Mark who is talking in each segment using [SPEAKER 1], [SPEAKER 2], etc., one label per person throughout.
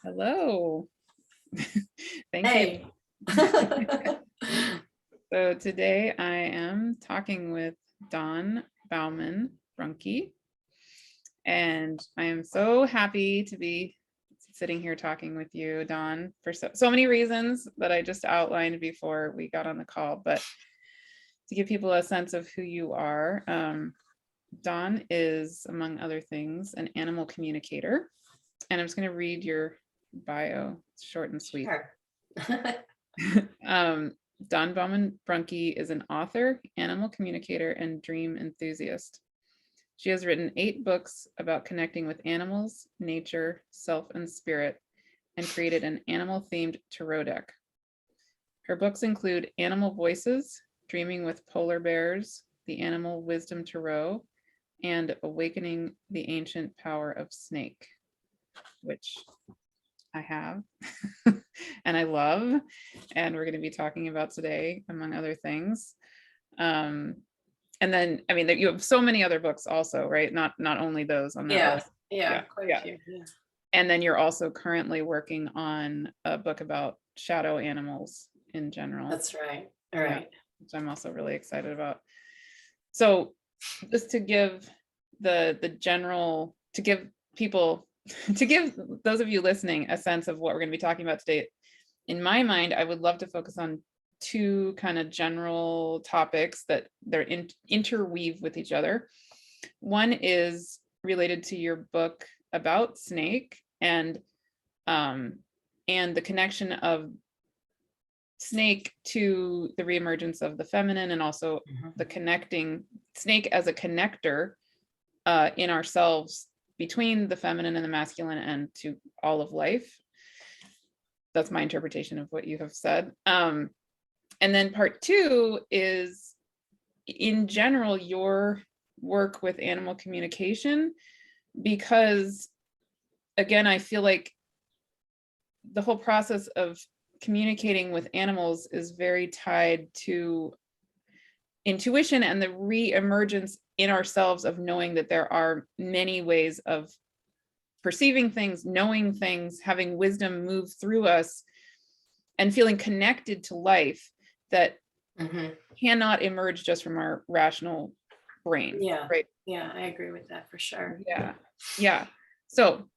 [SPEAKER 1] Hello. Thank you.
[SPEAKER 2] Hey.
[SPEAKER 1] So today I am talking with Dawn Bauman Brunke, and I am so happy to be sitting here talking with you, Dawn, for so many reasons that I just outlined before we got on the call. But to give people a sense of who you are, Dawn is, among other things, an animal communicator. And I'm just going to read your bio. It's short and sweet.
[SPEAKER 2] Sure.
[SPEAKER 1] Dawn Bauman Brunke is an author, animal communicator, and dream enthusiast. She has written 8 books about connecting with animals, nature, self, and spirit, and created an animal-themed tarot deck. Her books include Animal Voices, Dreaming with Polar Bears, The Animal Wisdom Tarot, and Awakening the Ancient Power of Snake, which I have and I love, and we're going to be talking about today, among other things. And then, I mean, you have so many other books also, right? Not only those on that list.
[SPEAKER 2] Quite a few. Yeah.
[SPEAKER 1] And then you're also currently working on a book about shadow animals in general.
[SPEAKER 2] That's right. All right.
[SPEAKER 1] Which I'm also really excited about. So just to give the general, to give people, to give those of you listening a sense of what we're going to be talking about today, in my mind, I would love to focus on 2 kind of general topics that they're interweave with each other. One is related to your book about snake and the connection of snake to the reemergence of the feminine, and also the connecting snake as a connector in ourselves between the feminine and the masculine and to all of life. That's my interpretation of what you have said. And then part 2 is, in general, your work with animal communication, because again, I feel like the whole process of communicating with animals is very tied to intuition and the re-emergence in ourselves of knowing that there are many ways of perceiving things, knowing things, having wisdom move through us, and feeling connected to life that cannot emerge just from our rational brain.
[SPEAKER 2] Yeah.
[SPEAKER 1] Right.
[SPEAKER 2] Yeah, I agree with that for sure.
[SPEAKER 1] Yeah. So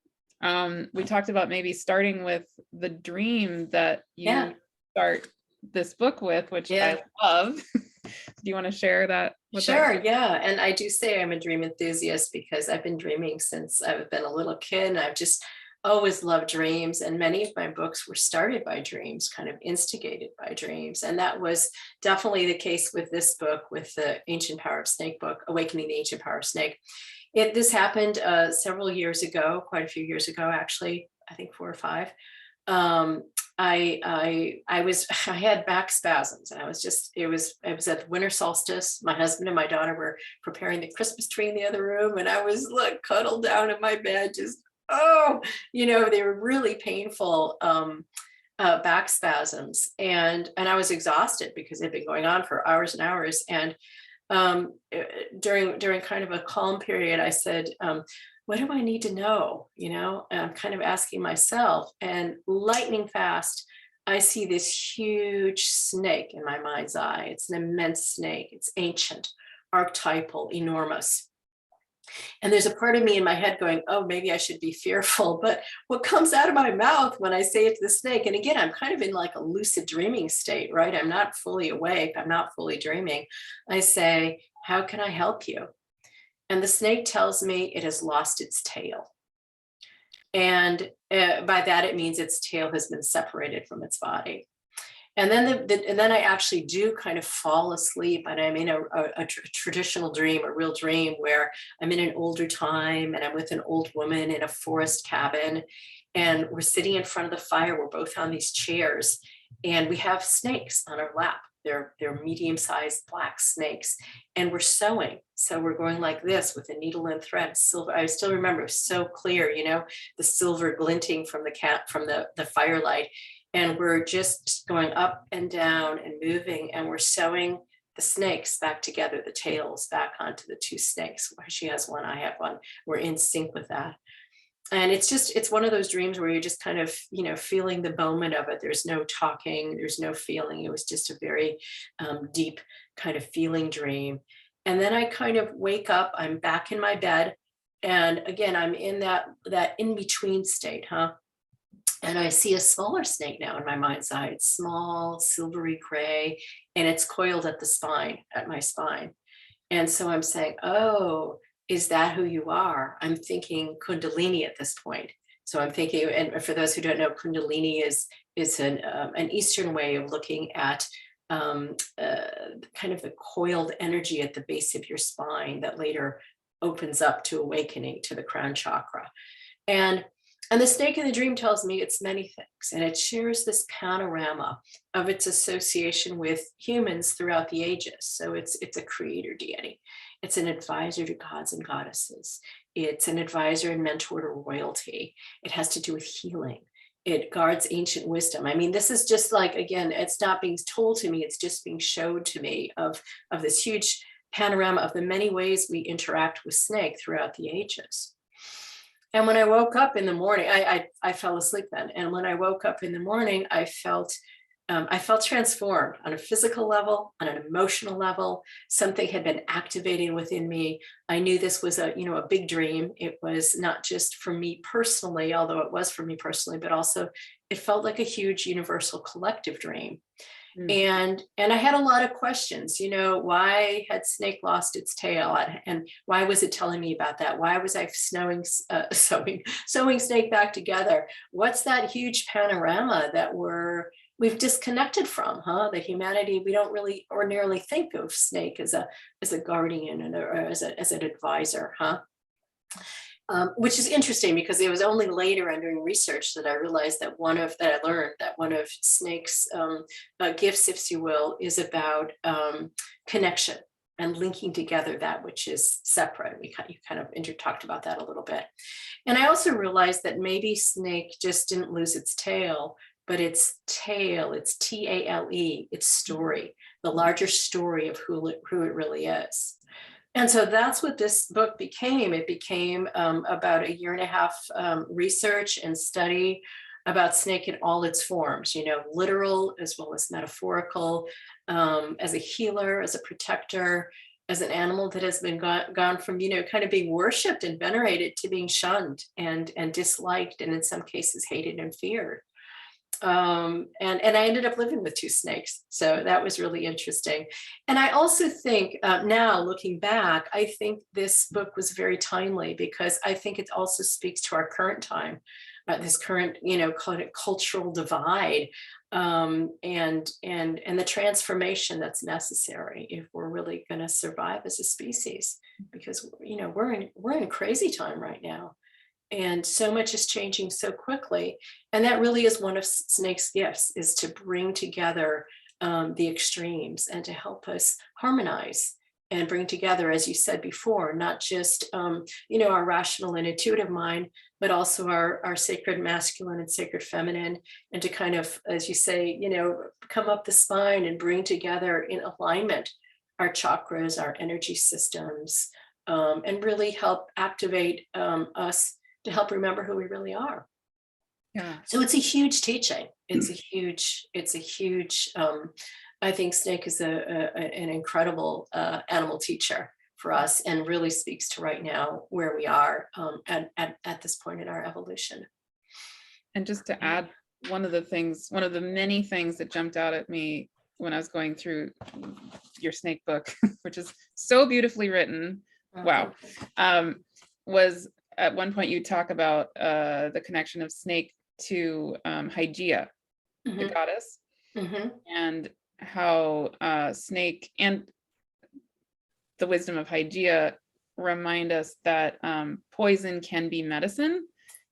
[SPEAKER 1] we talked about maybe starting with the dream that you start this book with, which I love. Do you want to share that?
[SPEAKER 2] Sure. Yeah. And I do say I'm a dream enthusiast because I've been dreaming since I've been a little kid, and I've just always loved dreams. And many of my books were started by dreams, kind of instigated by dreams. And that was definitely the case with this book, with the Ancient Power of Snake book, Awakening the Ancient Power of Snake. This happened several years ago, quite a few years ago, actually, I think 4 or 5. I had back spasms, and it was at the winter solstice. My husband and my daughter were preparing the Christmas tree in the other room, and I was like cuddled down in my bed, just, they were really painful back spasms. And I was exhausted because they'd been going on for hours and hours. And during kind of a calm period, I said, what do I need to know? And I'm kind of asking myself, and lightning fast, I see this huge snake in my mind's eye. It's an immense snake. It's ancient, archetypal, enormous. And there's a part of me in my head going, oh, maybe I should be fearful. But what comes out of my mouth when I say it to the snake, and again, I'm kind of in like a lucid dreaming state, right? I'm not fully awake. I'm not fully dreaming. I say, how can I help you? And the snake tells me it has lost its tail. And by that, it means its tail has been separated from its body. And then I actually do kind of fall asleep, and I'm in a traditional dream, a real dream, where I'm in an older time and I'm with an old woman in a forest cabin, and we're sitting in front of the fire. We're both on these chairs, and we have snakes on our lap. They're medium-sized black snakes, and we're sewing. So we're going like this with a needle and thread, silver. I still remember, it was so clear, the silver glinting from the firelight. And we're just going up and down and moving, and we're sewing the snakes back together, the tails back onto the 2 snakes. She has one, I have one. We're in sync with that. And it's one of those dreams where you're just kind of, feeling the moment of it. There's no talking, there's no feeling. It was just a very deep kind of feeling dream. And then I kind of wake up, I'm back in my bed. And again, I'm in that in between state, huh? And I see a smaller snake now in my mind's eye. It's small, silvery gray, and it's coiled at the spine, at my spine. And so I'm saying, oh, is that who you are? I'm thinking Kundalini at this point. So I'm thinking, and for those who don't know, Kundalini is an Eastern way of looking at kind of the coiled energy at the base of your spine that later opens up to awakening to the crown chakra. And the snake in the dream tells me it's many things, and it shares this panorama of its association with humans throughout the ages. So it's a creator deity. It's an advisor to gods and goddesses. It's an advisor and mentor to royalty. It has to do with healing. It guards ancient wisdom. I mean, this is just like, again, it's not being told to me, it's just being showed to me of this huge panorama of the many ways we interact with snake throughout the ages. And when I woke up in the morning, I fell asleep then. And when I woke up in the morning, I felt transformed on a physical level, on an emotional level. Something had been activating within me. I knew this was a big dream. It was not just for me personally, although it was for me personally, but also it felt like a huge universal collective dream. And I had a lot of questions, why had snake lost its tail, and why was it telling me about that? Why was I sewing snake back together? What's that huge panorama that we've disconnected from, huh? The humanity, we don't really ordinarily think of snake as a guardian or as an advisor, huh? Which is interesting because it was only later on doing research that I realized that one of Snake's gifts, if you will, is about connection and linking together that which is separate. You kind of talked about that a little bit. And I also realized that maybe Snake just didn't lose its tail, but its tale, its T-A-L-E, its story, the larger story of who it really is. And so that's what this book became. It became about a 1.5 years research and study about snake in all its forms, literal as well as metaphorical, as a healer, as a protector, as an animal that has been gone from, kind of being worshipped and venerated to being shunned and disliked, and in some cases hated and feared. And I ended up living with 2 snakes. So that was really interesting. And I also think now looking back, I think this book was very timely because I think it also speaks to our current time, this current, cultural divide, and the transformation that's necessary if we're really going to survive as a species, because, we're in crazy time right now. And so much is changing so quickly. And that really is one of Snake's gifts, is to bring together the extremes and to help us harmonize and bring together, as you said before, not just, our rational and intuitive mind, but also our sacred masculine and sacred feminine, and to kind of, as you say, come up the spine and bring together in alignment our chakras, our energy systems, and really help activate us to help remember who we really are.
[SPEAKER 1] Yeah.
[SPEAKER 2] So it's a huge teaching. It's a huge, I think Snake is an incredible animal teacher for us, and really speaks to right now where we are at this point in our evolution.
[SPEAKER 1] And just to add, one of the many things that jumped out at me when I was going through your snake book, which is so beautifully written, wow, was at one point you talk about the connection of snake to Hygeia, the goddess, and how snake and the wisdom of Hygeia remind us that poison can be medicine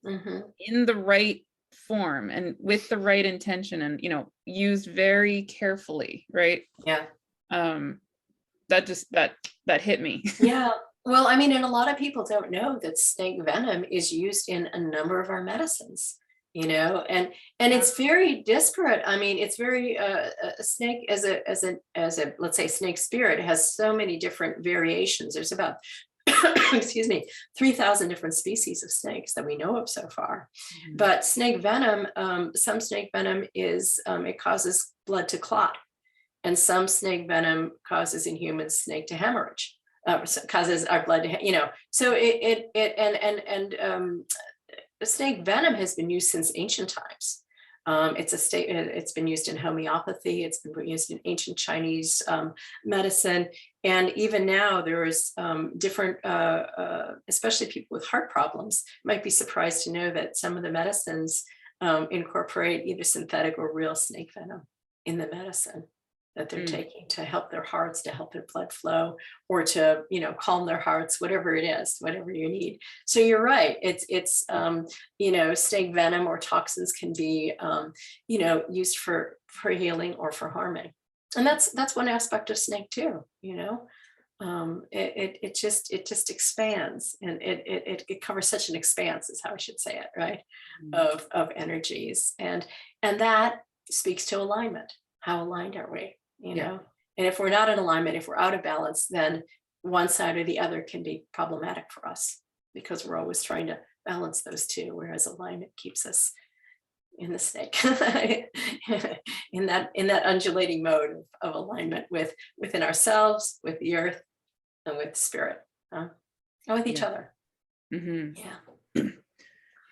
[SPEAKER 1] in the right form and with the right intention, and used very carefully, right?
[SPEAKER 2] Yeah.
[SPEAKER 1] That hit me.
[SPEAKER 2] Yeah. Well, I mean, and a lot of people don't know that snake venom is used in a number of our medicines, and it's very disparate. I mean, it's very a snake as a let's say snake spirit has so many different variations. There's about excuse me, 3,000 different species of snakes that we know of so far.
[SPEAKER 1] Mhm.
[SPEAKER 2] But snake venom, some snake venom is, it causes blood to clot. And some snake venom causes in humans snake to hemorrhage, causes our blood to, so snake venom has been used since ancient times. It's been used in homeopathy. It's been used in ancient Chinese medicine. And even now there is different, especially people with heart problems might be surprised to know that some of the medicines incorporate either synthetic or real snake venom in the medicine that they're taking to help their hearts, to help their blood flow, or to, calm their hearts, whatever it is, whatever you need. So you're right. It's snake venom or toxins can be, used for healing or for harming. And that's one aspect of snake too, it just expands, and it covers such an expanse, is how I should say it, right? Of energies. And that speaks to alignment. How aligned are we? And if we're not in alignment, if we're out of balance, then one side or the other can be problematic for us, because we're always trying to balance those two, whereas alignment keeps us in the snake, in that undulating mode of alignment within ourselves, with the earth, and with spirit, and with each other.
[SPEAKER 1] Mm-hmm.
[SPEAKER 2] Yeah.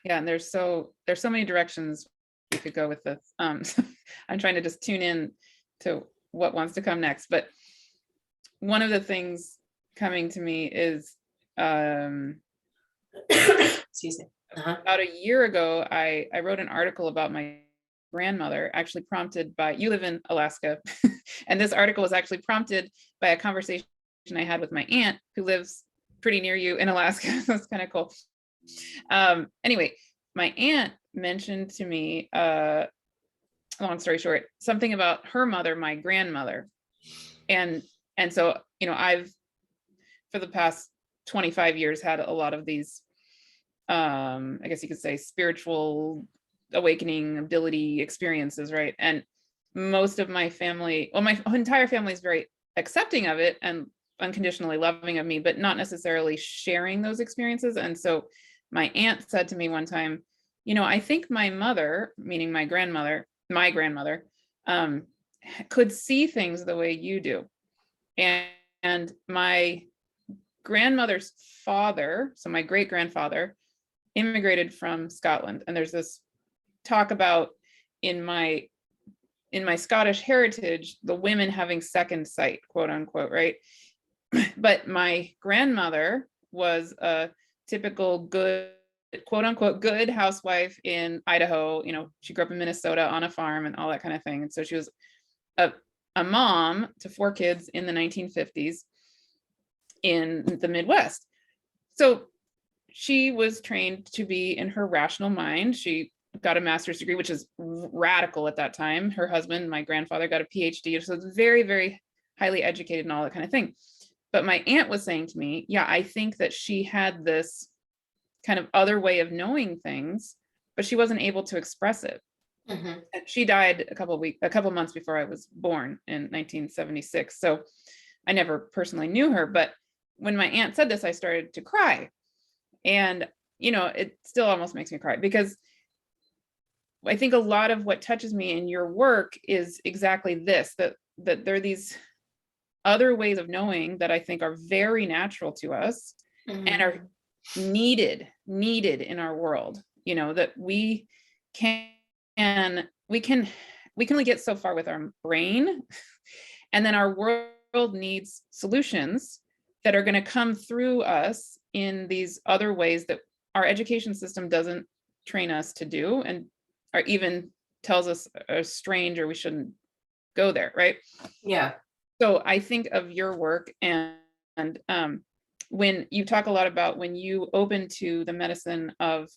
[SPEAKER 1] Yeah, and there's so many directions we could go with this. I'm trying to just tune in to what wants to come next, but one of the things coming to me is
[SPEAKER 2] excuse me.
[SPEAKER 1] About a year ago, I wrote an article about my grandmother, actually prompted by, you live in Alaska, and this article was actually prompted by a conversation I had with my aunt, who lives pretty near you in Alaska. That's kind of cool. Anyway, my aunt mentioned to me, long story short, something about her mother, my grandmother. And so, I've, for the past 25 years, had a lot of these, I guess you could say, spiritual awakening ability experiences, right? And most of my family, well, my entire family is very accepting of it and unconditionally loving of me, but not necessarily sharing those experiences. And so my aunt said to me one time, I think my mother, meaning my grandmother, could see things the way you do. And my grandmother's father, so my great grandfather, immigrated from Scotland. And there's this talk about in my Scottish heritage, the women having second sight, quote unquote, right? But my grandmother was a typical good, quote unquote, good housewife in Idaho. She grew up in Minnesota on a farm and all that kind of thing. And so she was a mom to 4 kids in the 1950s in the Midwest. So she was trained to be in her rational mind. She got a master's degree, which is radical at that time. Her husband, my grandfather, got a PhD. So it's very, very highly educated and all that kind of thing. But my aunt was saying to me, yeah, I think that she had this kind of other way of knowing things, but she wasn't able to express it. Mm-hmm. And she died a couple months before I was born in 1976. So I never personally knew her, but when my aunt said this, I started to cry. And, it still almost makes me cry, because I think a lot of what touches me in your work is exactly this, that there are these other ways of knowing that I think are very natural to us, mm-hmm. and are needed in our world, that we can only get so far with our brain, and then our world needs solutions that are going to come through us in these other ways that our education system doesn't train us to do, and or even tells us are strange or we shouldn't go there, right?
[SPEAKER 2] Yeah.
[SPEAKER 1] So I think of your work, and when you talk a lot about when you open to the medicine of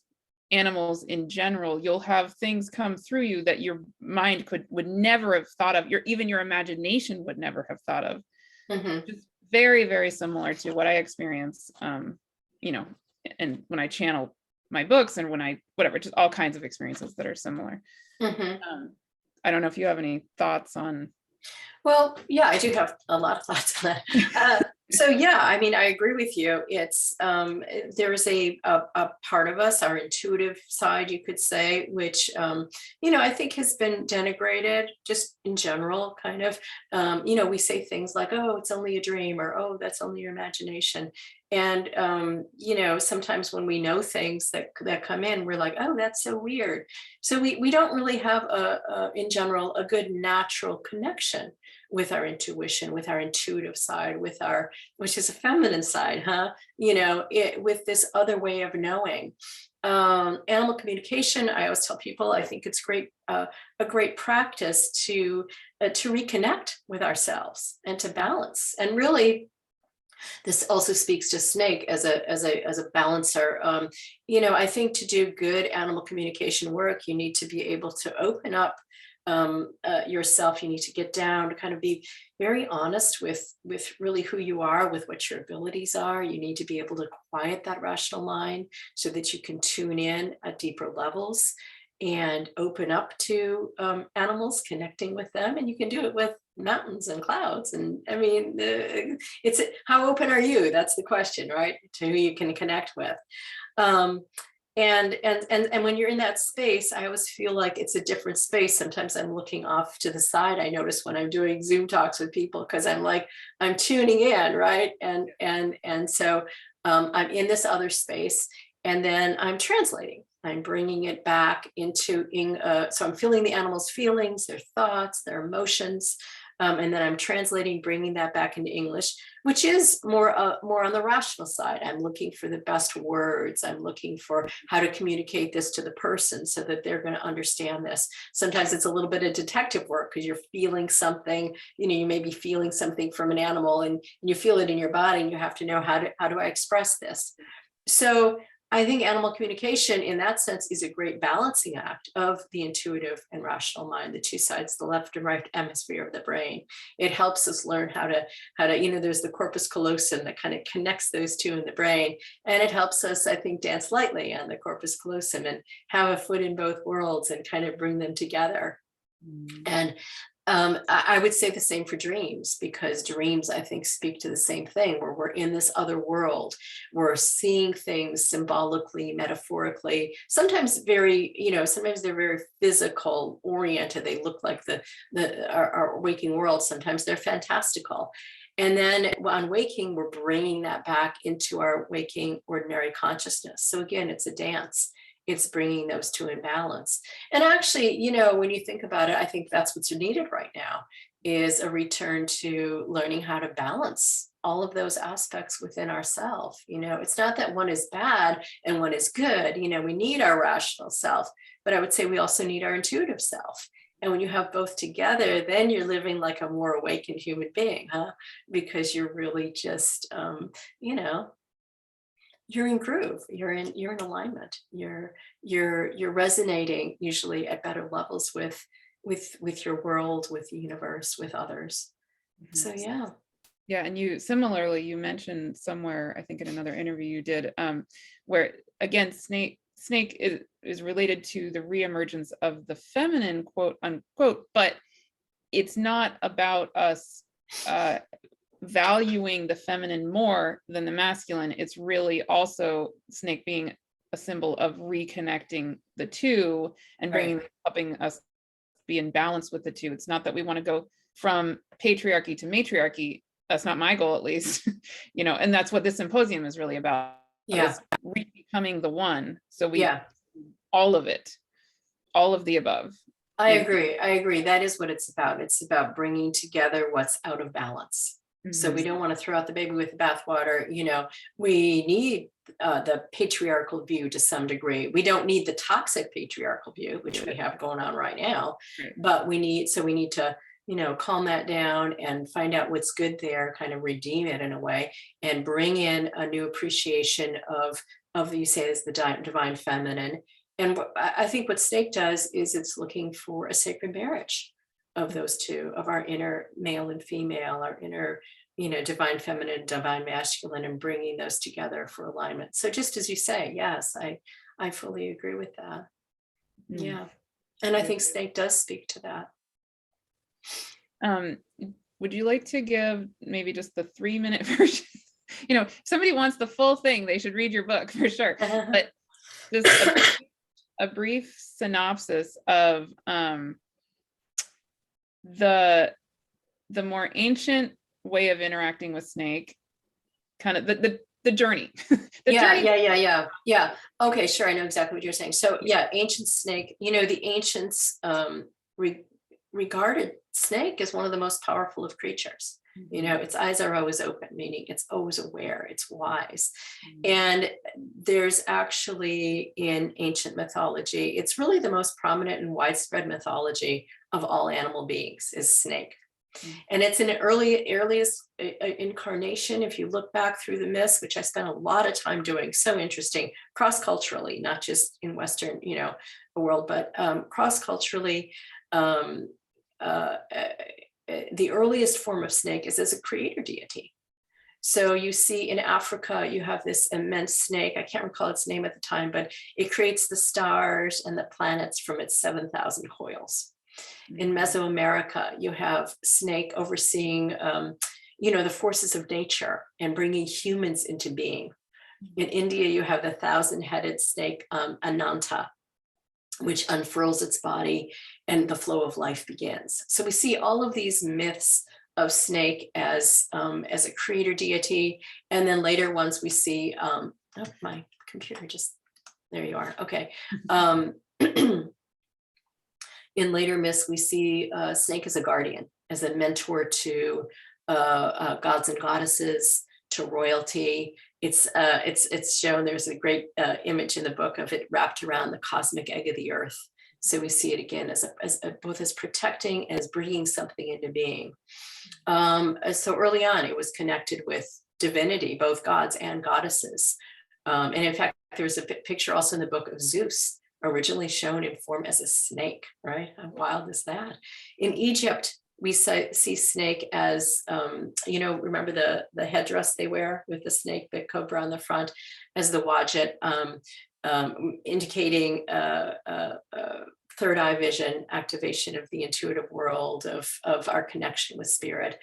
[SPEAKER 1] animals in general, you'll have things come through you that your mind would never have thought of, even your imagination would never have thought of. Mm-hmm. Just very, very similar to what I experience, and when I channel my books, and when just all kinds of experiences that are similar. Mm-hmm. I don't know if you have any thoughts on.
[SPEAKER 2] Well, yeah, I do have a lot of thoughts on that. So yeah, I mean, I agree with you. It's there is a part of us, our intuitive side, you could say, which I think has been denigrated just in general, kind of. We say things like, "Oh, it's only a dream," or "Oh, that's only your imagination." And sometimes when we know things that come in, we're like, "Oh, that's so weird." So we don't really have in general, a good natural connection with our intuition, with our intuitive side, which is a feminine side, huh? With this other way of knowing. Animal communication, I always tell people, I think it's a great practice to reconnect with ourselves and to balance. And really, this also speaks to snake as a balancer. I think to do good animal communication work, you need to be able to open up yourself. You need to get down to kind of be very honest with really who you are, with what your abilities are. You need to be able to quiet that rational mind so that you can tune in at deeper levels and open up to animals, connecting with them. And you can do it with mountains and clouds. And I mean, it's how open are you? That's the question, right? To who you can connect with. Um, and when you're in that space, I always feel like it's a different space. Sometimes I'm looking off to the side. I notice when I'm doing Zoom talks with people, because I'm tuning in, right? And so I'm in this other space, and then I'm translating. I'm bringing it back so I'm feeling the animal's feelings, their thoughts, their emotions, and then I'm translating, bringing that back into English, which is more on the rational side. I'm looking for the best words. I'm looking for how to communicate this to the person so that they're going to understand this. Sometimes it's a little bit of detective work, because you're feeling something. You may be feeling something from an animal, and you feel it in your body, and you have to know how do I express this. So I think animal communication in that sense is a great balancing act of the intuitive and rational mind, the two sides, the left and right hemisphere of the brain. It helps us learn how to, there's the corpus callosum that kind of connects those two in the brain. And it helps us, I think, dance lightly on the corpus callosum and have a foot in both worlds and kind of bring them together. And I would say the same for dreams, because dreams, I think, speak to the same thing, where we're in this other world. We're seeing things symbolically, metaphorically, sometimes sometimes they're very physical oriented. They look like our waking world. Sometimes they're fantastical. And then on waking, we're bringing that back into our waking ordinary consciousness. So again, it's a dance. It's bringing those two in balance. And actually, when you think about it, I think that's what's needed right now, is a return to learning how to balance all of those aspects within ourselves. It's not that one is bad and one is good. We need our rational self, but I would say we also need our intuitive self. And when you have both together, then you're living like a more awakened human being, huh? Because you're really just, you're in groove, you're in alignment, you're resonating usually at better levels with your world, with the universe, with others. So
[SPEAKER 1] yeah. And you mentioned somewhere, I think in another interview you did, where again snake is related to the reemergence of the feminine, quote unquote, but it's not about us valuing the feminine more than the masculine. It's really also snake being a symbol of reconnecting the two and helping us be in balance with the two. It's not that we want to go from patriarchy to matriarchy. That's not my goal, at least. And that's what this symposium is really about. Is becoming the one. So all of it, all of the above.
[SPEAKER 2] I agree. That is what it's about. It's about bringing together what's out of balance. So we don't want to throw out the baby with the bathwater. We need the patriarchal view to some degree. We don't need the toxic patriarchal view, which we have going on right now, but we need to, calm that down and find out what's good there, kind of redeem it in a way, and bring in a new appreciation of you say is the divine feminine. And I think what snake does is it's looking for a sacred marriage of those two, of our inner male and female, our inner, divine feminine, divine masculine, and bringing those together for alignment. So just as you say, yes, I fully agree with that. Yeah. And I think snake does speak to that.
[SPEAKER 1] would you like to give maybe just the 3-minute version? If somebody wants the full thing, they should read your book for sure. But just a brief synopsis of the more ancient way of interacting with snake, kind of the journey.
[SPEAKER 2] Yeah. Okay, sure. I know exactly what you're saying. So yeah, ancient snake, the ancients regarded snake as one of the most powerful of creatures. Its eyes are always open, meaning it's always aware, it's wise. And there's actually, in ancient mythology, it's really the most prominent and widespread mythology of all animal beings is snake. And it's an earliest incarnation. If you look back through the myths, which I spent a lot of time doing, so interesting, cross-culturally, not just in Western, world, but cross-culturally, the earliest form of snake is as a creator deity. So you see in Africa, you have this immense snake. I can't recall its name at the time, but it creates the stars and the planets from its 7,000 coils. In Mesoamerica, you have snake overseeing, the forces of nature and bringing humans into being. In India, you have the 1,000-headed snake, Ananta, which unfurls its body and the flow of life begins. So we see all of these myths of snake as a creator deity. And then later ones we see, my computer there you are. Okay. In later myths, we see snake as a guardian, as a mentor to gods and goddesses, to royalty. It's shown, there's a great image in the book of it wrapped around the cosmic egg of the earth. So we see it again as both as protecting and as bringing something into being. So early on, it was connected with divinity, both gods and goddesses. And in fact, there's a picture also in the book of Zeus, originally shown in form as a snake, right? How wild is that? In Egypt, we see snake as, remember the headdress they wear with the snake, the cobra on the front, as the wadjet, indicating third eye vision, activation of the intuitive world, of our connection with spirit.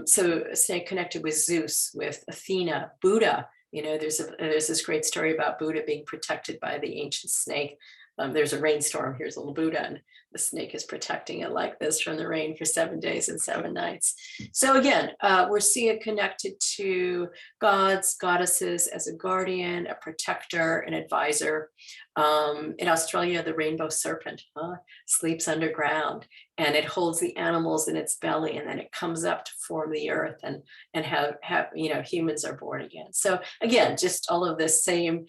[SPEAKER 2] So a snake connected with Zeus, with Athena, Buddha. There's this great story about Buddha being protected by the ancient snake. There's a rainstorm, here's a little Buddha, and the snake is protecting it like this from the rain for 7 days and 7 nights. So again, we're seeing it connected to gods, goddesses as a guardian, a protector, an advisor. In Australia, the rainbow serpent sleeps underground, and it holds the animals in its belly, and then it comes up to form the earth and have humans are born again. So again, just all of this same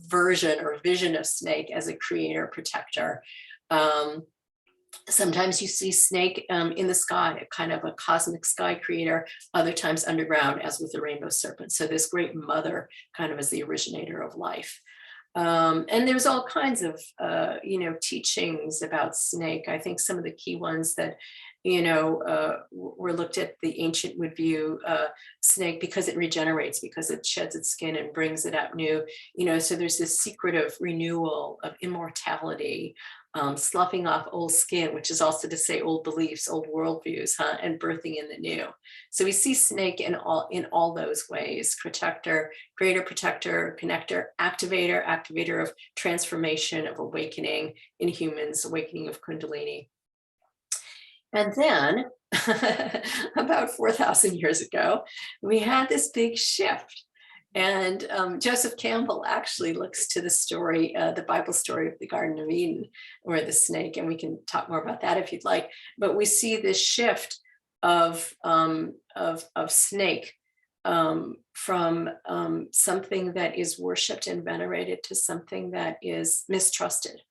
[SPEAKER 2] version or vision of snake as a creator, protector. Sometimes you see snake in the sky, kind of a cosmic sky creator, other times underground, as with the rainbow serpent. So this great mother kind of as the originator of life. And there's all kinds of, teachings about snake. I think some of the key ones that, were looked at, the ancient would view snake because it regenerates, because it sheds its skin and brings it out new, so there's this secret of renewal, of immortality, sloughing off old skin, which is also to say old beliefs, old worldviews, and birthing in the new. So we see snake in all those ways: protector, creator, protector, connector, activator of transformation, of awakening in humans, awakening of Kundalini. And then about 4,000 years ago, we had this big shift. And Joseph Campbell actually looks to the story, the Bible story of the Garden of Eden, or the snake, and we can talk more about that if you'd like. But we see this shift of snake from something that is worshipped and venerated to something that is mistrusted.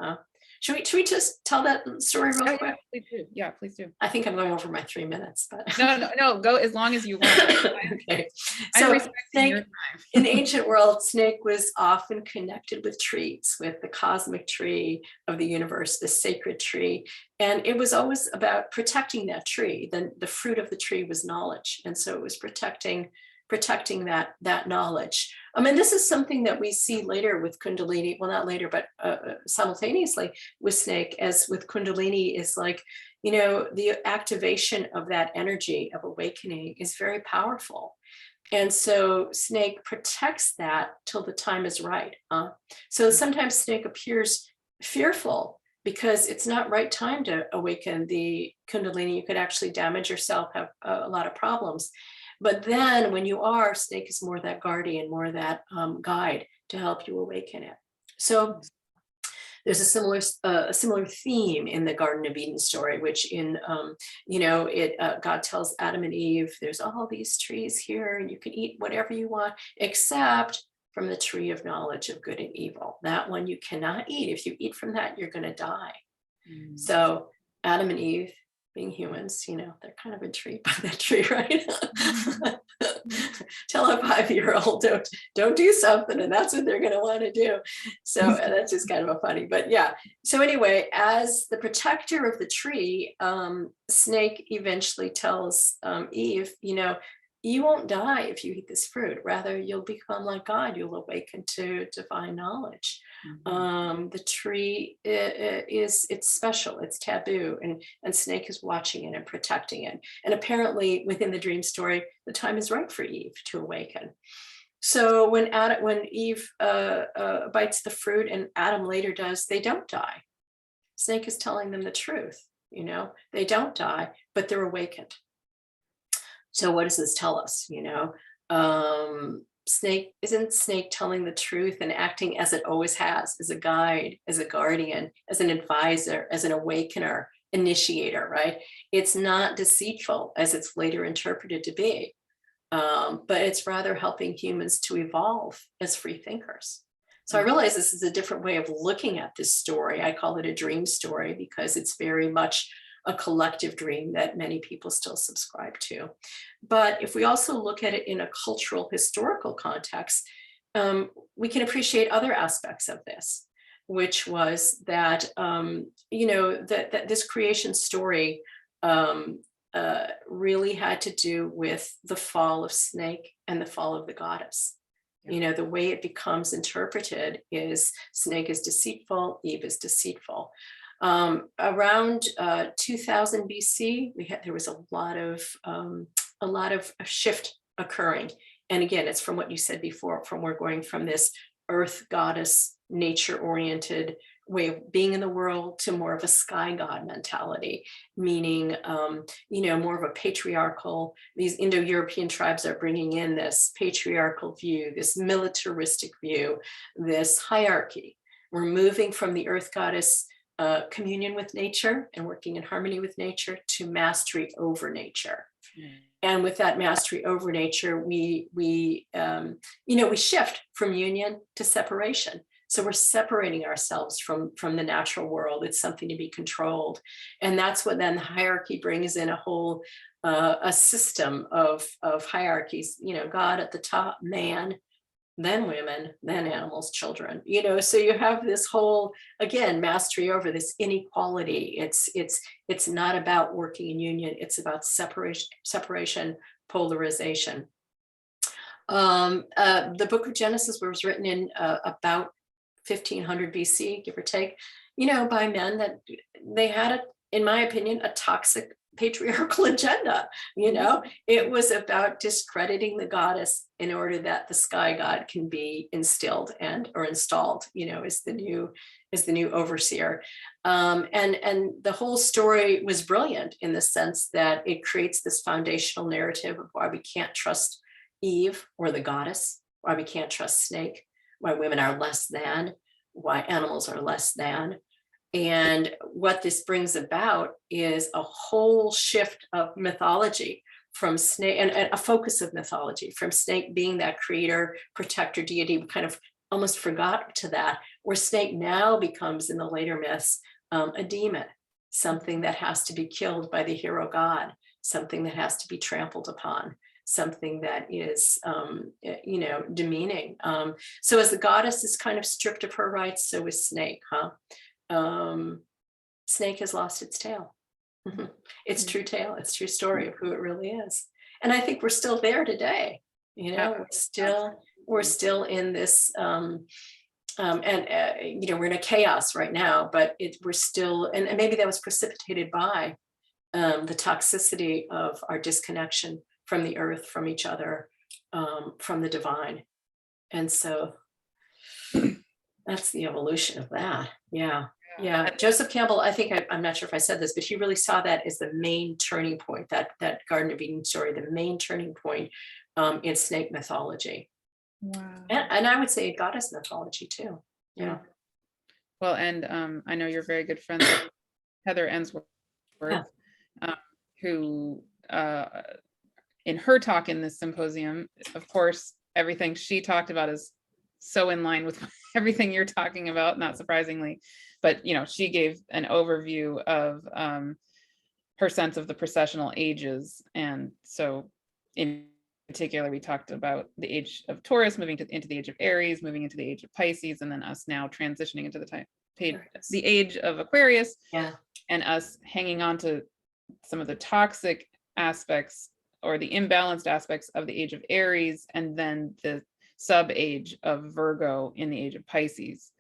[SPEAKER 2] Should we just tell that story real quick?
[SPEAKER 1] Please do. Yeah, please do.
[SPEAKER 2] I think I'm going over my 3 minutes, but
[SPEAKER 1] no, go as long as you want.
[SPEAKER 2] Okay. So snake, in the ancient world, snake was often connected with trees, with the cosmic tree of the universe, the sacred tree. And it was always about protecting that tree. Then the fruit of the tree was knowledge. And so it was protecting that knowledge. I mean, this is something that we see later with Kundalini, well, not later, but simultaneously with snake, as with Kundalini, is like, you know, the activation of that energy of awakening is very powerful. And so Snake protects that till the time is right. So sometimes Snake appears fearful because it's not right time to awaken the Kundalini. You could actually damage yourself, have a lot of problems. But then when you are, Snake is more that guardian, more that guide to help you awaken it. So there's a similar theme in the Garden of Eden story, which in God tells Adam and Eve, there's all these trees here, and you can eat whatever you want, except from the tree of knowledge of good and evil. That one you cannot eat. If you eat from that, you're going to die. So Adam and Eve, being humans, they're kind of intrigued by that tree, right? Tell a 5-year-old don't do something, and that's what they're going to want to do. So that's just kind of a funny, but yeah. So anyway, as the protector of the tree, Snake eventually tells Eve, you won't die if you eat this fruit. Rather, you'll become like God. You'll awaken to divine knowledge. The tree it's special. It's taboo, and Snake is watching it and protecting it. And apparently, within the dream story, the time is right for Eve to awaken. So when Eve bites the fruit, and Adam later does, they don't die. Snake is telling them the truth. They don't die, but they're awakened. So what does this tell us? Isn't Snake telling the truth and acting as it always has, as a guide, as a guardian, as an advisor, as an awakener, initiator, right? It's not deceitful as it's later interpreted to be, but it's rather helping humans to evolve as free thinkers. So I realize this is a different way of looking at this story. I call it a dream story because it's very much a collective dream that many people still subscribe to. But if we also look at it in a cultural, historical context, we can appreciate other aspects of this, which was that, that this creation story really had to do with the fall of Snake and the fall of the goddess. Yeah. The way it becomes interpreted is Snake is deceitful, Eve is deceitful. Around 2000 BC, there was a lot of shift occurring. And again, it's from what you said before, we're going from this earth goddess, nature-oriented way of being in the world to more of a sky god mentality, meaning, more of a patriarchal, these Indo-European tribes are bringing in this patriarchal view, this militaristic view, this hierarchy. We're moving from the earth goddess communion with nature and working in harmony with nature to mastery over nature. And with that mastery over nature, we shift from union to separation. So we're separating ourselves from the natural world. It's something to be controlled. And that's what then the hierarchy brings in, a whole a system of hierarchies, God at the top, man, then women, then animals, children, so you have this whole, again, mastery over this inequality. It's not about working in union. It's about separation, polarization. The book of Genesis was written in about 1500 BC, give or take, by men that they had, in my opinion, a toxic patriarchal agenda. It was about discrediting the goddess in order that the sky god can be instilled or installed, as the new overseer. And the whole story was brilliant in the sense that it creates this foundational narrative of why we can't trust Eve or the goddess, why we can't trust Snake, why women are less than, why animals are less than. And what this brings about is a whole shift of mythology from Snake, and a focus of mythology from Snake being that creator, protector, deity. We kind of almost forgot to that, where Snake now becomes, in the later myths, a demon, something that has to be killed by the hero god, something that has to be trampled upon, something that is, demeaning. So as the goddess is kind of stripped of her rights, so is Snake, Snake has lost its tail. Its true tale, its true story of who it really is. And I think we're still there today. We're still in this, we're in a chaos right now, but we're still, and maybe that was precipitated by the toxicity of our disconnection from the earth, from each other, from the divine. And so that's the evolution of that. Yeah. Yeah. Joseph Campbell, I think I'm not sure if I said this, but he really saw that as the main turning point, that Garden of Eden story, the main turning point in snake mythology.
[SPEAKER 1] Wow.
[SPEAKER 2] And I would say goddess mythology too. Yeah.
[SPEAKER 1] Well, and I know you're very good friends with Heather Ensworth,
[SPEAKER 2] Yeah.
[SPEAKER 1] who in her talk in this symposium, of course, everything she talked about is so in line with everything you're talking about, not surprisingly. But she gave an overview of her sense of the processional ages, and so in particular, we talked about the age of Taurus moving into the age of Aries, moving into the age of Pisces, and then us now transitioning into the age of Aquarius.
[SPEAKER 2] Yeah.
[SPEAKER 1] And us hanging on to some of the toxic aspects or the imbalanced aspects of the age of Aries, and then the sub age of Virgo in the age of Pisces,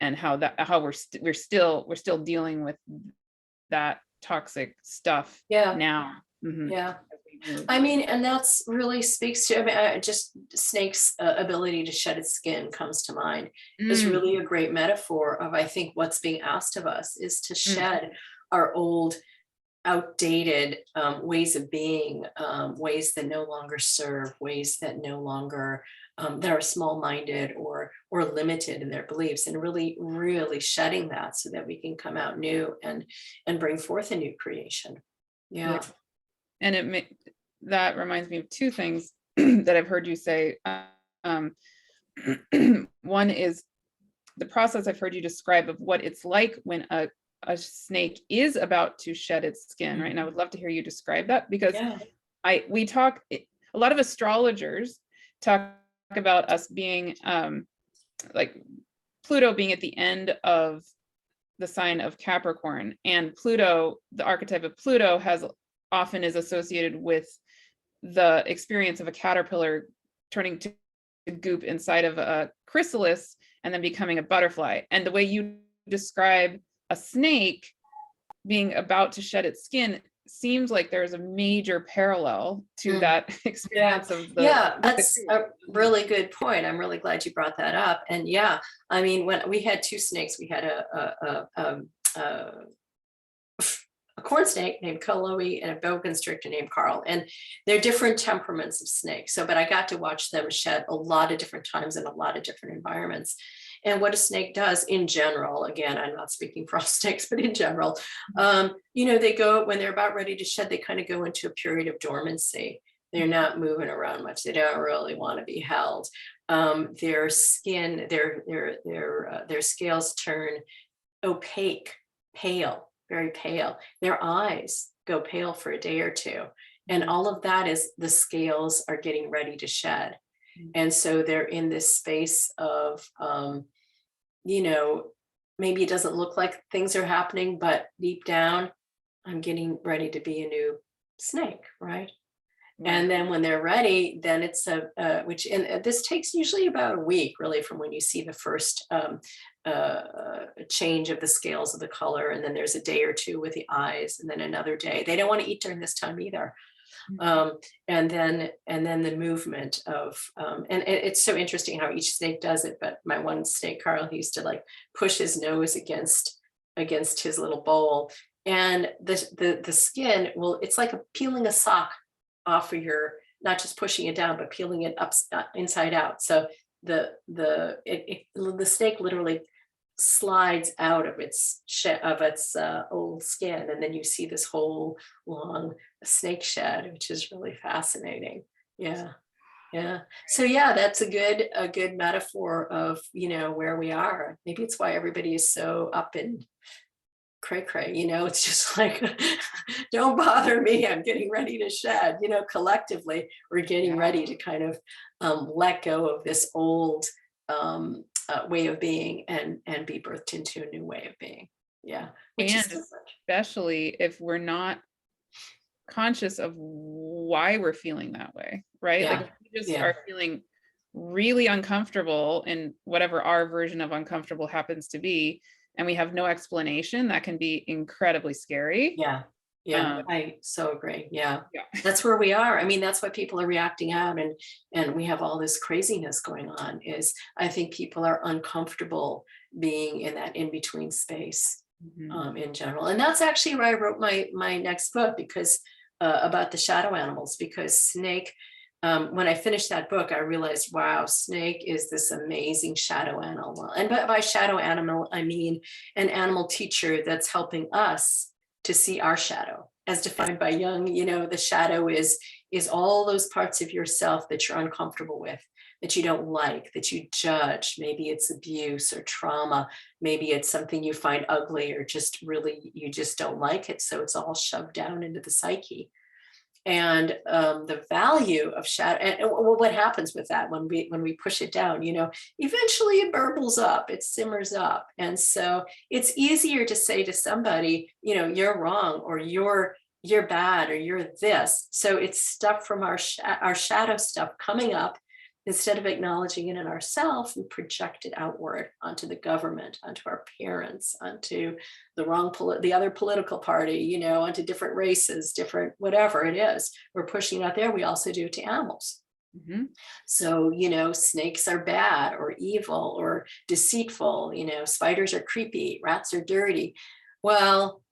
[SPEAKER 1] and how we're still dealing with that toxic stuff now. Mm-hmm.
[SPEAKER 2] Yeah. I mean, and that's really speaks to, I mean, just snake's ability to shed its skin comes to mind is really a great metaphor of, I think, what's being asked of us is to shed our old, outdated ways of being, ways that no longer serve, ways that no longer, that are small-minded or limited in their beliefs, and really, really shedding that so that we can come out new and bring forth a new creation. Yeah.
[SPEAKER 1] And that reminds me of two things that I've heard you say. One is the process I've heard you describe of what it's like when a snake is about to shed its skin, right? And I would love to hear you describe that, because a lot of astrologers talk about us being like Pluto being at the end of the sign of Capricorn, and Pluto, the archetype of Pluto often is associated with the experience of a caterpillar turning to goop inside of a chrysalis and then becoming a butterfly. And the way you describe a snake being about to shed its skin seems like there's a major parallel to that experience of
[SPEAKER 2] that's a really good point. I'm really glad you brought that up. And I mean, when we had two snakes, we had a corn snake named Koloe and a boa constrictor named Carl, and they're different temperaments of snakes. So, but I got to watch them shed a lot of different times in a lot of different environments. And what a snake does in general, again, I'm not speaking for all snakes, but in general, they go, when they're about ready to shed, they kind of go into a period of dormancy. They're not moving around much. They don't really want to be held. Their skin, their scales turn opaque, pale, very pale. Their eyes go pale for a day or two. And all of that is the scales are getting ready to shed. And so they're in this space of, maybe it doesn't look like things are happening, but deep down, I'm getting ready to be a new snake, right? And then when they're ready, then it's this takes usually about a week, really, from when you see the first change of the scales of the color. And then there's a day or two with the eyes, and then another day. They don't want to eat during this time either. And then the movement of, and it's so interesting how each snake does it. But my one snake, Carl, he used to like push his nose against his little bowl, and the skin it's like peeling a sock off of your, not just pushing it down, but peeling it up inside out. So the snake literally slides out of its old skin, and then you see this whole long snake shed, which is really fascinating. Yeah. So that's a good metaphor of where we are. Maybe it's why everybody is so up in cray, it's just like, don't bother me, I'm getting ready to shed. Collectively we're getting ready to kind of let go of this old way of being and be birthed into a new way of being. Which is
[SPEAKER 1] especially if we're not conscious of why we're feeling that way, right? Like if we just are feeling really uncomfortable in whatever our version of uncomfortable happens to be, and we have no explanation, that can be incredibly scary.
[SPEAKER 2] Yeah,
[SPEAKER 1] Um,
[SPEAKER 2] I so agree. Yeah.
[SPEAKER 1] yeah.
[SPEAKER 2] That's where we are. I mean, that's why people are reacting out, and we have all this craziness going on, is I think people are uncomfortable being in that in-between space,
[SPEAKER 1] Mhm.
[SPEAKER 2] in general. And that's actually where I wrote my next book, because about the shadow animals, because snake, when I finished that book, I realized, wow, snake is this amazing shadow animal. And by shadow animal, I mean an animal teacher that's helping us to see our shadow, as defined by Jung. The shadow is all those parts of yourself that you're uncomfortable with, that you don't like, that you judge. Maybe it's abuse or trauma. Maybe it's something you find ugly, or just really you just don't like it. So it's all shoved down into the psyche. And the value of shadow, and what happens with that when we push it down, eventually it burbles up, it simmers up. And so it's easier to say to somebody, you're wrong, or you're bad, or you're this. So it's stuff from our shadow stuff coming up. Instead of acknowledging it in ourselves, we project it outward onto the government, onto our parents, onto the other political party, onto different races, different whatever it is. We're pushing it out there. We also do it to animals.
[SPEAKER 1] Mhm.
[SPEAKER 2] So, snakes are bad or evil or deceitful. Spiders are creepy, rats are dirty. Well,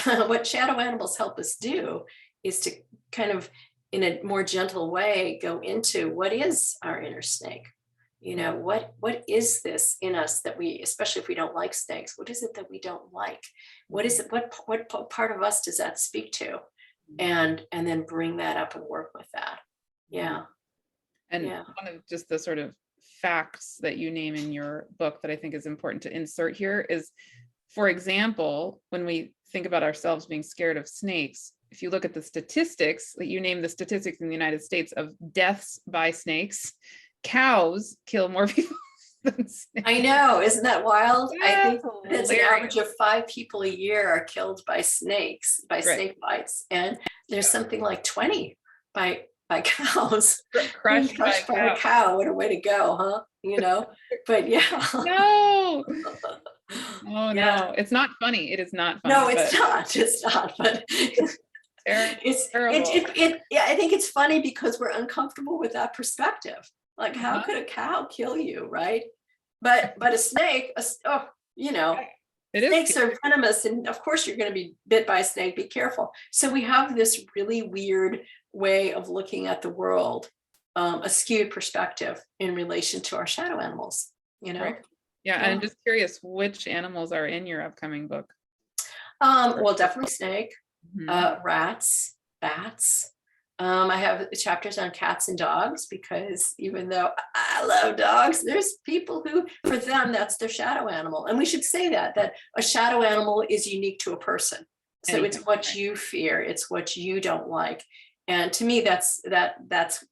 [SPEAKER 2] what shadow animals help us do is to kind of, in a more gentle way, go into what is our inner snake. What is this in us that we, especially if we don't like snakes, what is it that we don't like? What is it, what part of us does that speak to? And then bring that up and work with that. Yeah.
[SPEAKER 1] And
[SPEAKER 2] Yeah.
[SPEAKER 1] one of just the sort of facts that you name in your book that I think is important to insert here is, for example, when we think about ourselves being scared of snakes, if you look at the statistics that you name, the statistics in the United States of deaths by snakes, cows kill more people than snakes.
[SPEAKER 2] I know, isn't that wild? I
[SPEAKER 1] That's
[SPEAKER 2] think it's an
[SPEAKER 1] hilarious.
[SPEAKER 2] average of 5 people a year are killed by snakes, by
[SPEAKER 1] Right.
[SPEAKER 2] snake bites, and there's something like 20 by cows. Being
[SPEAKER 1] Crushed by
[SPEAKER 2] crushed by a
[SPEAKER 1] cows.
[SPEAKER 2] cow, what a way to go, huh? But yeah.
[SPEAKER 1] No. Oh
[SPEAKER 2] Yeah.
[SPEAKER 1] no, it's not funny. It is not funny,
[SPEAKER 2] No,
[SPEAKER 1] but
[SPEAKER 2] it's not, but
[SPEAKER 1] terrible.
[SPEAKER 2] yeah, I think it's funny because we're uncomfortable with that perspective. Like, how
[SPEAKER 1] Uh-huh.
[SPEAKER 2] could a cow kill you, right? But a snake,
[SPEAKER 1] It is
[SPEAKER 2] snakes are venomous, and of course you're going to be bit by a snake. Be careful. So we have this really weird way of looking at the world, a skewed perspective in relation to our shadow animals.
[SPEAKER 1] right. Yeah, and
[SPEAKER 2] Yeah.
[SPEAKER 1] I'm just curious which animals are in your upcoming book.
[SPEAKER 2] Well, definitely snake,
[SPEAKER 1] Mhm.
[SPEAKER 2] rats, bats. I have chapters on cats and dogs, because even though I love dogs, there's people who, for them, that's their shadow animal. And we should say that a shadow animal is unique to a person. So it's
[SPEAKER 1] Anything,
[SPEAKER 2] what
[SPEAKER 1] right.
[SPEAKER 2] you fear, it's what you don't like. And to me, that's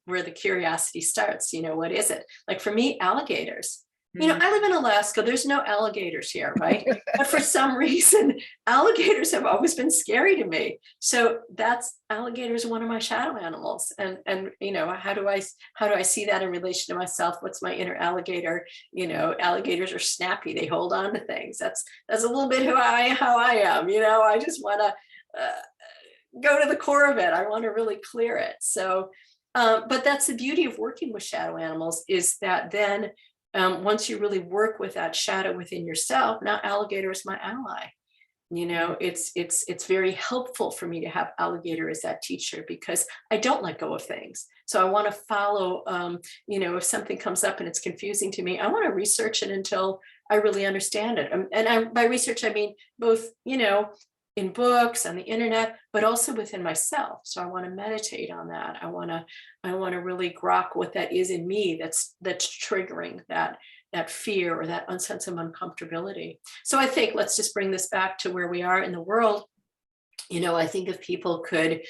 [SPEAKER 2] where the curiosity starts. What is it? Like for me, alligators.
[SPEAKER 1] Mm.
[SPEAKER 2] I live in Alaska, there's no alligators here, right? But for some reason, alligators have always been scary to me. So that's alligators are one of my shadow animals. And how do I see that in relation to myself? What's my inner alligator? Alligators are snappy, they hold on to things. That's a little bit how I am. I just want to go to the core of it. I want to really clear it. So but that's the beauty of working with shadow animals, is that then once you really work with that shadow within yourself, now alligator is my ally. It's very helpful for me to have alligator as that teacher, because I don't let go of things. So I want to follow, if something comes up and it's confusing to me, I want to research it until I really understand it. By research, I mean both, in books, on the internet, but also within myself. So I want to meditate on that. I want to really grok what that is in me that's triggering that fear, or that sense of uncomfortability. So I think, let's just bring this back to where we are in the world. I think if people could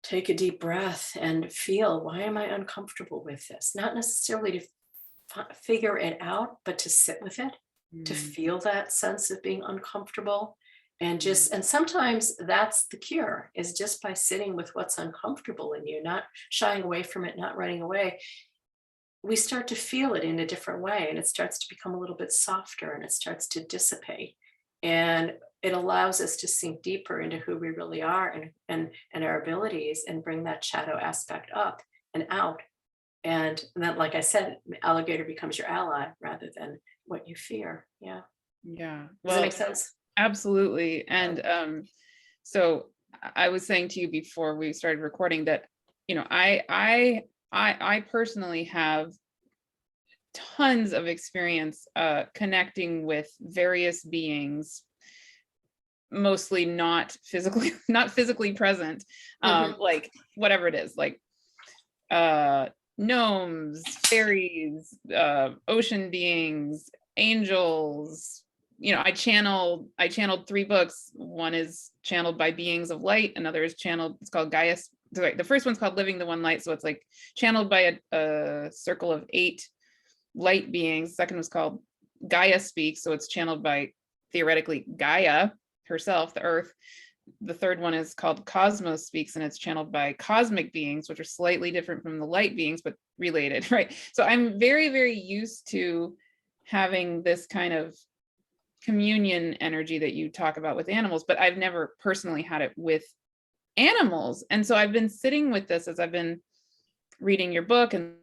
[SPEAKER 2] take a deep breath and feel, why am I uncomfortable with this? Not necessarily to figure it out, but to sit with it, to
[SPEAKER 1] Mm.
[SPEAKER 2] feel that sense of being uncomfortable. And
[SPEAKER 1] Mm.
[SPEAKER 2] and sometimes that's the cure, is just by sitting with what's uncomfortable in you, not shying away from it, not running away. We start to feel it in a different way, and it starts to become a little bit softer, and it starts to dissipate. And it allows us to sink deeper into who we really are and our abilities, and bring that shadow aspect up and out. And then, like I said, alligator becomes your ally rather than what you fear. Yeah.
[SPEAKER 1] Yeah.
[SPEAKER 2] Does that
[SPEAKER 1] Well,
[SPEAKER 2] make sense?
[SPEAKER 1] absolutely. And so I was saying to you before we started recording that, I personally have tons of experience connecting with various beings, mostly not physically not physically present,
[SPEAKER 2] Mhm.
[SPEAKER 1] like whatever it is, like gnomes, fairies, ocean beings, angels. I channeled 3 books. One is channeled by beings of light, another is channeled, it's called Gaia's. Sorry, the first one's called Living the One Light, so it's like channeled by a circle of 8 light beings. Second was called Gaia Speaks, so it's channeled by theoretically Gaia herself, the earth. The third one is called Cosmos Speaks, and it's channeled by cosmic beings, which are slightly different from the light beings, but related, right? So I'm very, very used to having this kind of communion energy that you talk about with animals, but I've never personally had it with animals. And so I've been sitting with this as I've been reading your book and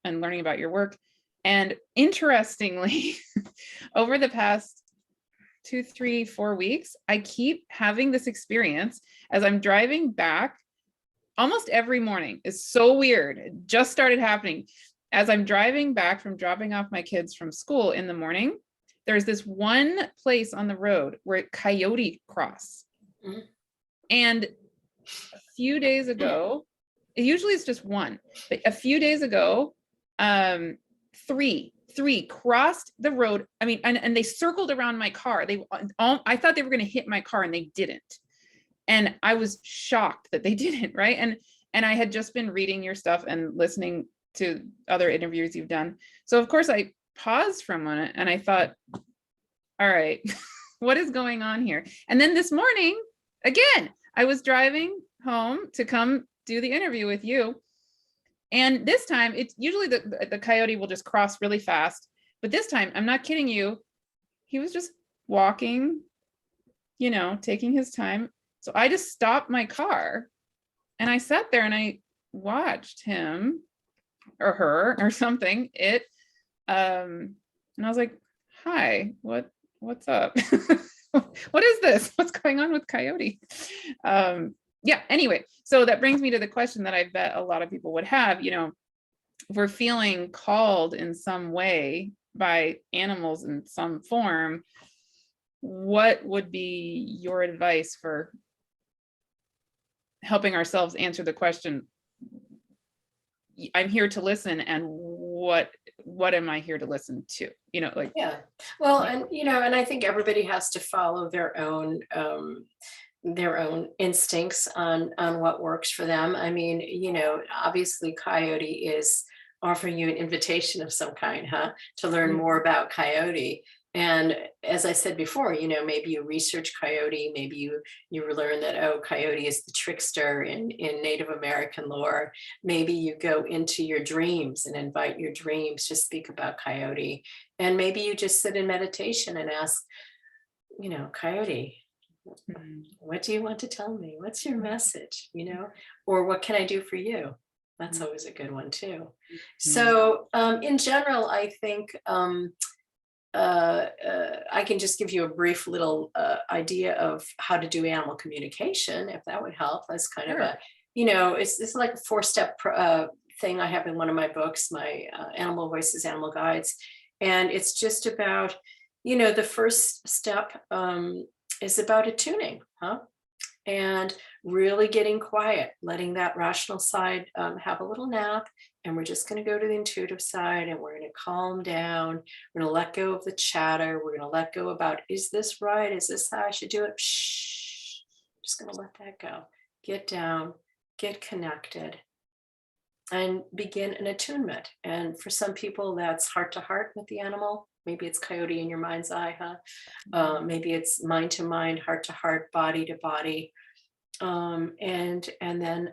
[SPEAKER 1] learning about your work. And interestingly, over the past 2, 3, 4 weeks, I keep having this experience as I'm driving back almost every morning. It's so weird. It just started happening. As I'm driving back from dropping off my kids from school in the morning, there's this one place on the road where coyote cross.
[SPEAKER 2] Mhm.
[SPEAKER 1] And a few days ago, usually it's just one, but a few days ago, three crossed the road. I mean, and they circled around my car. I thought they were going to hit my car, and they didn't. And I was shocked that they didn't, right? And I had just been reading your stuff and listening to other interviews you've done. So of course I paused for a minute and I thought, all right, what is going on here? And then this morning, again, I was driving home to come do the interview with you. And this time, it's usually the coyote will just cross really fast. But this time, I'm not kidding you, he was just walking, taking his time. So I just stopped my car and I sat there and I watched him or her or something. And I was like, hi, what's up? What is this? What's going on with Coyote? Yeah, anyway, so that brings me to the question that I bet a lot of people would have, if we're feeling called in some way by animals in some form, what would be your advice for helping ourselves answer the question, I'm here to listen, and what am I here to listen to?
[SPEAKER 2] Yeah. Well, and and I think everybody has to follow their own instincts on what works for them. I mean, obviously Coyote is offering you an invitation of some kind, huh? To learn more about Coyote. And as I said before, maybe you research Coyote, maybe you learn that, oh, Coyote is the trickster in Native American lore. Maybe you go into your dreams and invite your dreams to speak about Coyote. And maybe you just sit in meditation and ask, Coyote, what do you want to tell me? What's your message? Or what can I do for you? That's always a good one too. So in general, I think I can just give you a brief little idea of how to do animal communication, if that would help. That's kind of
[SPEAKER 1] Sure.
[SPEAKER 2] it's like a 4-step thing I have in one of my books, my Animal Voices, Animal Guides. And it's just about, the first step is about attuning, huh? And really getting quiet, letting that rational side have a little nap. And we're just going to go to the intuitive side, and we're going to calm down. We're going to let go of the chatter. We're going to let go about, is this right? Is this how I should do it? Shh. Just going to let that go. Get down, get connected, and begin an attunement. And for some people, that's heart to heart with the animal. Maybe it's Coyote in your mind's eye, huh? Maybe it's mind to mind, heart to heart, body to body, and then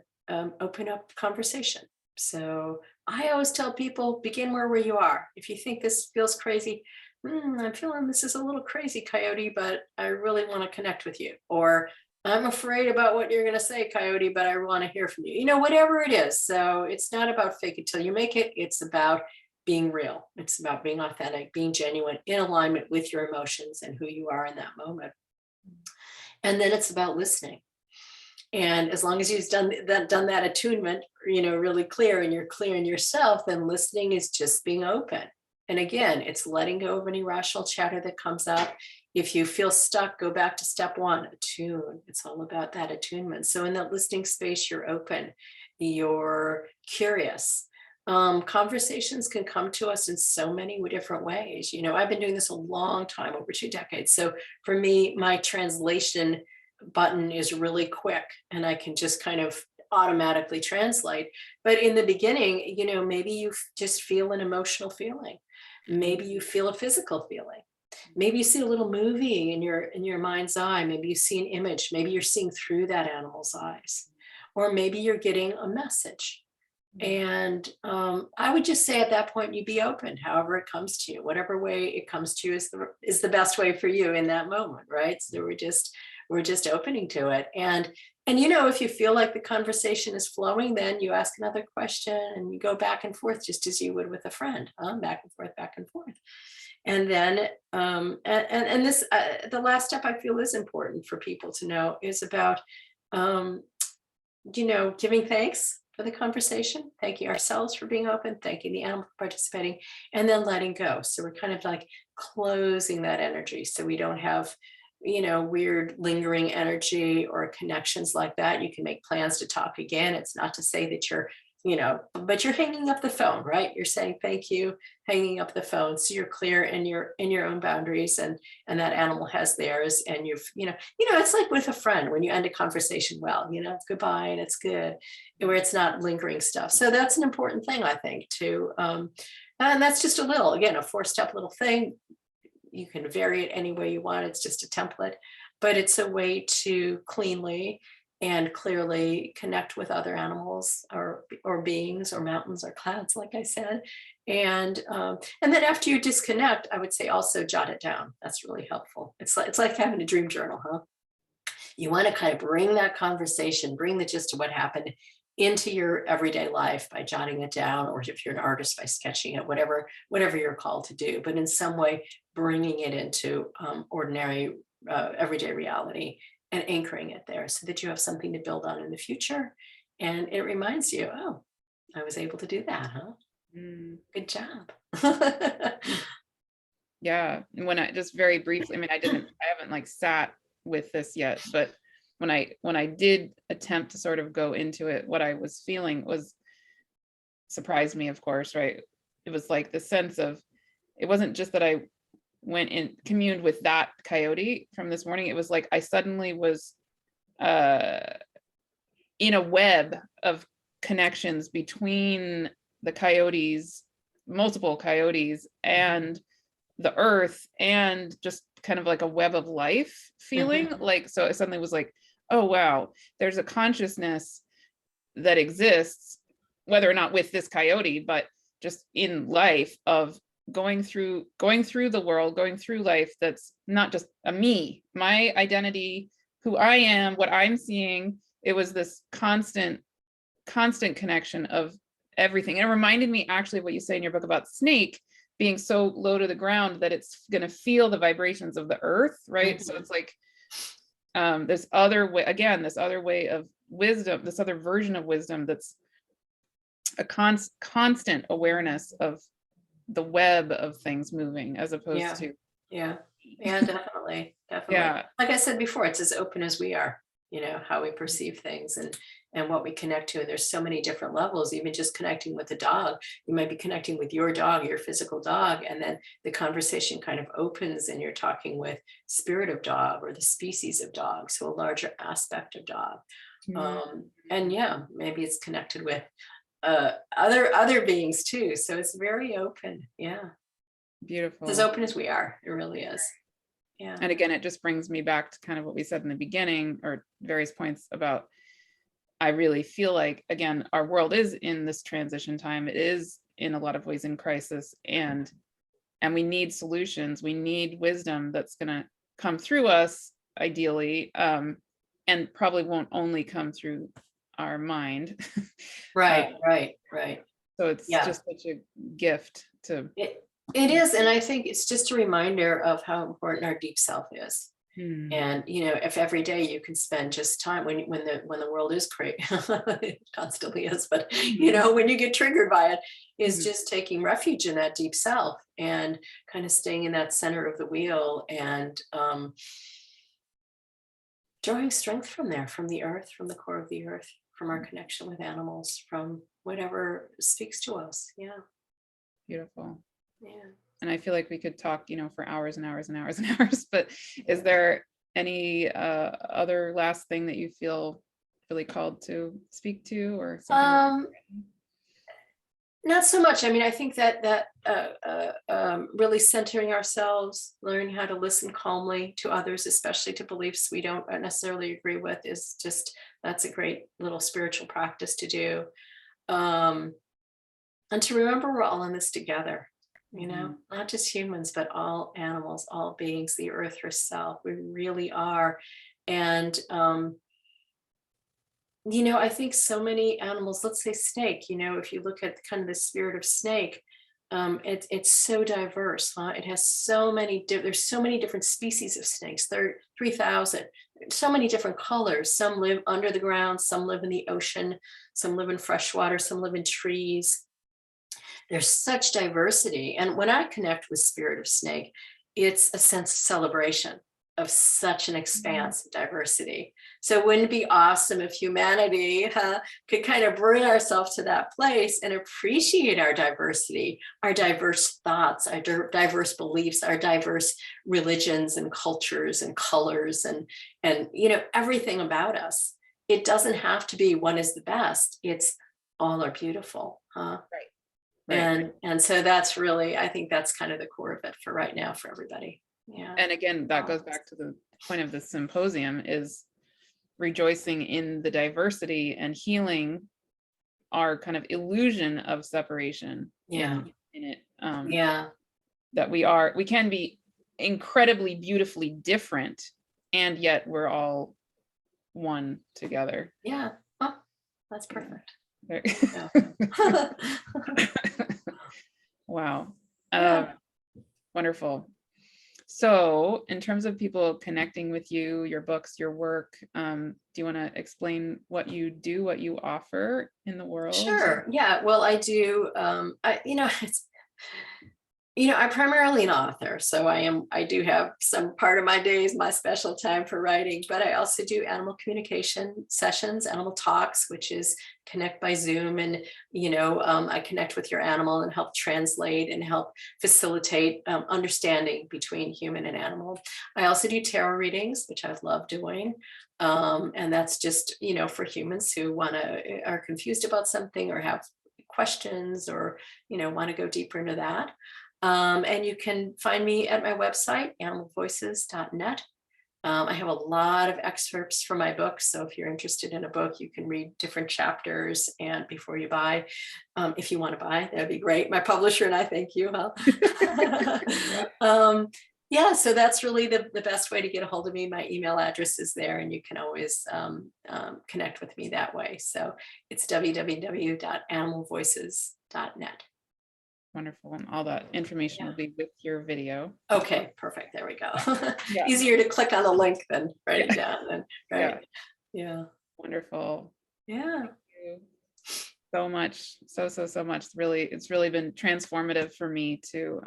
[SPEAKER 2] open up conversation. So I always tell people, begin where you are. If you think this feels crazy, I'm feeling this is a little crazy, Coyote, but I really want to connect with you. Or I'm afraid about what you're going to say, Coyote, but I want to hear from you. Whatever it is. So it's not about fake it till you make it. It's about being real. It's about being authentic, being genuine, in alignment with your emotions and who you are in that moment. And then it's about listening. And as long as you've done that attunement, really clear, and you're clear in yourself, then listening is just being open. And again, it's letting go of any rational chatter that comes up. If you feel stuck, go back to step one, attune. It's all about that attunement. So in that listening space, you're open, you're curious. Conversations can come to us in so many different ways. I've been doing this a long time, over 2 decades. So for me, my translation button is really quick, and I can just kind of automatically translate. But in the beginning, maybe you just feel an emotional feeling. Maybe you feel a physical feeling. Maybe you see a little movie in your mind's eye. Maybe you see an image. Maybe you're seeing through that animal's eyes. Or maybe you're getting a message. And I would just say at that point, you be open, however it comes to you. Whatever way it comes to you is the best way for you in that moment, right? So we're just opening to it. And if you feel like the conversation is flowing, then you ask another question and you go back and forth, just as you would with a friend, back and forth, back and forth. And then and this the last step I feel is important for people to know is about giving thanks for the conversation, thanking ourselves for being open, thanking the animal for participating, and then letting go. So we're kind of like closing that energy so we don't have weird lingering energy or connections like that. You can make plans to talk again. It's not to say that but you're hanging up the phone, right? You're saying thank you, hanging up the phone, so you're clear in your own boundaries, and that animal has theirs. And it's like with a friend when you end a conversation well, goodbye and it's good, where it's not lingering stuff. So that's an important thing, I think, too. And that's just a 4-step little thing. You can vary it any way you want. It's just a template, but it's a way to cleanly and clearly connect with other animals or beings or mountains or clouds, like I said. And then after you disconnect, I would say also jot it down. That's really helpful. It's like having a dream journal, huh? You want to kind of bring that conversation, bring the gist of what happened into your everyday life by jotting it down, or if you're an artist, by sketching it, whatever you're called to do, but in some way bringing it into ordinary everyday reality and anchoring it there so that you have something to build on in the future. And it reminds you, oh, I was able to do that, huh? Good job.
[SPEAKER 1] Yeah. And when I just very briefly, I haven't like sat with this yet, but when I did attempt to sort of go into it, what I was feeling surprised me, of course, right? It was like the sense of, it wasn't just that I went and communed with that coyote from this morning. It was like I suddenly was in a web of connections between the coyotes, multiple coyotes, and the earth, and just kind of like a web of life feeling. Like, so it suddenly was like, oh wow, there's a consciousness that exists, whether or not with this coyote, but just in life, of going through the world, going through life, that's not just a me, my identity, who I am, what I'm seeing. It was this constant connection of everything. And it reminded me actually of what you say in your book about snake being so low to the ground that it's going to feel the vibrations of the earth, right? So it's like this other way of wisdom, this other version of wisdom, that's a constant awareness of the web of things moving, as opposed to
[SPEAKER 2] definitely
[SPEAKER 1] yeah.
[SPEAKER 2] Like I said before, it's as open as we are, how we perceive things and what we connect to. And there's so many different levels. Even just connecting with a dog, you might be connecting with your dog, your physical dog, and then the conversation kind of opens and you're talking with spirit of dog or the species of dog, so a larger aspect of dog. And maybe it's connected with other beings too. So it's very open. Yeah.
[SPEAKER 1] Beautiful.
[SPEAKER 2] It's as open as we are. It really is. Yeah.
[SPEAKER 1] And again, it just brings me back to kind of what we said in the beginning, or various points about, I really feel like, again, our world is in this transition time. It is in a lot of ways in crisis. And and we need solutions. We need wisdom that's going to come through us, ideally, and probably won't only come through our mind.
[SPEAKER 2] Right, right.
[SPEAKER 1] So it's
[SPEAKER 2] Yeah.
[SPEAKER 1] just such a gift to.
[SPEAKER 2] It is, and I think it's just a reminder of how important our deep self is. And if every day you can spend just time when the world is crazy, it constantly is, but when you get triggered by it, is just taking refuge in that deep self and kind of staying in that center of the wheel and drawing strength from there, from the earth, from the core of the earth, from our connection with animals, from whatever speaks to us. Yeah.
[SPEAKER 1] Beautiful.
[SPEAKER 2] Yeah.
[SPEAKER 1] And I feel like we could talk, for hours and hours and hours and hours, but is there any other last thing that you feel really called to speak to, or something?
[SPEAKER 2] Not so much. I mean, I think that really centering ourselves, learning how to listen calmly to others, especially to beliefs we don't necessarily agree with, is just, that's a great little spiritual practice to do. And to remember we're all in this together, not just humans, but all animals, all beings, the earth herself. We really are. And I think so many animals, let's say snake, if you look at kind of the spirit of snake, it's so diverse, huh? It has so many, there's so many different species of snakes. There are 3,000, so many different colors. Some live under the ground, some live in the ocean, some live in freshwater, some live in trees. There's such diversity. And when I connect with spirit of snake, it's a sense of celebration of such an expanse of diversity. So wouldn't it be awesome if humanity could kind of bring ourselves to that place and appreciate our diversity, our diverse thoughts, our diverse beliefs, our diverse religions and cultures and colors and everything about us. It doesn't have to be one is the best. It's all are beautiful, huh?
[SPEAKER 1] Right.
[SPEAKER 2] And so that's really, I think that's kind of the core of it for right now for everybody. Yeah.
[SPEAKER 1] And again, that goes back to the point of the symposium, is rejoicing in the diversity and healing our kind of illusion of separation in it. That we can be incredibly beautifully different, and yet we're all one together.
[SPEAKER 2] Yeah. Oh, that's perfect.
[SPEAKER 1] Wow. Wonderful. So in terms of people connecting with you, your books, your work, do you want to explain what you do, what you offer in the world?
[SPEAKER 2] Sure. Yeah. Well, I do. I'm primarily an author, so I do have some part of my days, my special time for writing, but I also do animal communication sessions, animal talks, which is connect by Zoom. And, I connect with your animal and help translate and help facilitate understanding between human and animal. I also do tarot readings, which I love doing. And that's just, for humans who are confused about something or have questions or, want to go deeper into that. And you can find me at my website, animalvoices.net. I have a lot of excerpts from my books. So if you're interested in a book, you can read different chapters and before you buy, if you want to buy, that'd be great. My publisher and I thank you. Huh? So that's really the best way to get a hold of me. My email address is there and you can always connect with me that way. So it's www.animalvoices.net.
[SPEAKER 1] Wonderful. And all that information will be with your video.
[SPEAKER 2] Okay, perfect. There we go. Easier to click on a link than write it down. Then, right. Yeah.
[SPEAKER 1] Wonderful.
[SPEAKER 2] Yeah.
[SPEAKER 1] Thank you so much. So much. It's really been transformative for me to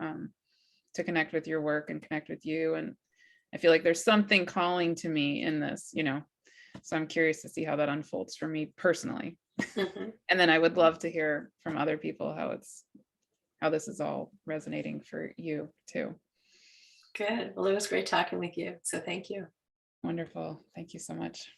[SPEAKER 1] connect with your work and connect with you. And I feel like there's something calling to me in this, so I'm curious to see how that unfolds for me personally. And then I would love to hear from other people how this is all resonating for you too.
[SPEAKER 2] Good. Well, it was great talking with you. So thank you.
[SPEAKER 1] Wonderful. Thank you so much.